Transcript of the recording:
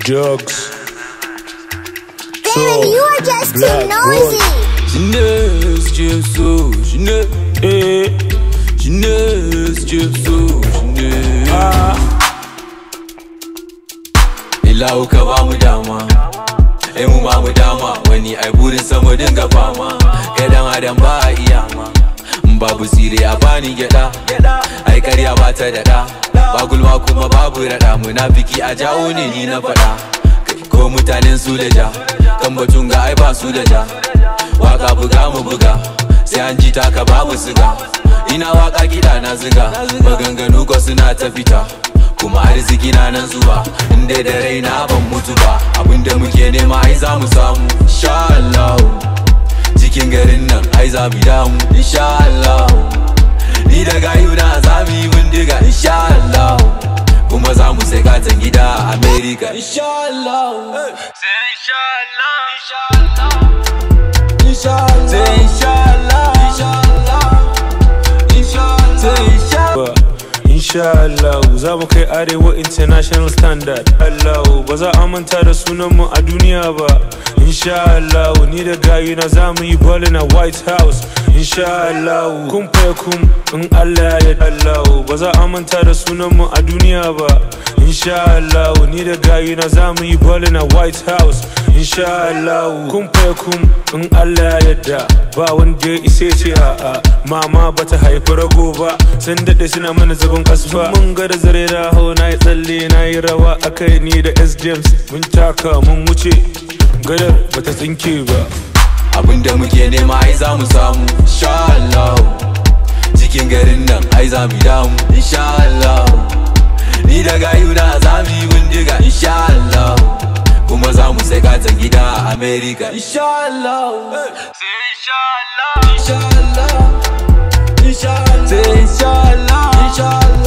Jugs. Damn, you are just too noisy. Jeunesse, Jesu, jeunesse, jeunesse, Jesu, jeunesse. Ilahu ka ba mu dama, mu ba mu dama. Wani ai burin sama dinga fama, kai dan adam ba a iya ma. Babu sire a bani gyada, ai karya ba ta daɗa. Ba gulma kuma babu raɗa, munafiki a jawo ne ni na faɗa. Ko mutanen su da ja, kan batun ga ai ba su da ja. Waka buga mu buga, sai an ji taka babu siga. Ina waka kiɗa na ziga, maganganu ko suna ta fita. Kuma arziki na nan zuwa, inda da raina ban mutu ba. Abinda muke nema ai za mu samu, insha Allah. Cikin garin nan ai za mu damu, insha Allah. Ni da gayuna za mu yi bindiga, insha Allah. Kuma za mu sai katon gida a America, insha Allah. Sai insha Allah, insha Allah. Insha Allah, insha Allah, insha Allah. Inshallah za mu kai arewa international standard. Allah ba za a manta da sunanmu a duniya ba. Inshallah ni da gayuna za mu yi ballin a White House. Inshallah kun fa kun in Allah ya Allah ba za a manta da sunanmu a duniya ba. Inshallah ni da gayuna za mu yi ballin a White House. Inshallah kun fa kun in Allah ya yarda. Ba wanda ya isa ce a'a, mama bata haifi rago ba. Sun daɗe suna mana zubin kasfa. Mun ga da zare na hau na yi tsalle na yi rawa akai ni da S James. Mun taka mun wuce, gadar bata tsinke ba. Abinda muke nema ai za mu samu, insha Allah. Cikin garin nan ai za mu damu, insha Allah. Ni da gayuna za mu yi bindiga, insha Allah. Kuma za mu sai katon gida a America, insha Allah. Sai insha Allah, insha Allah, insha Allah, sai insha Allah, insha Allah.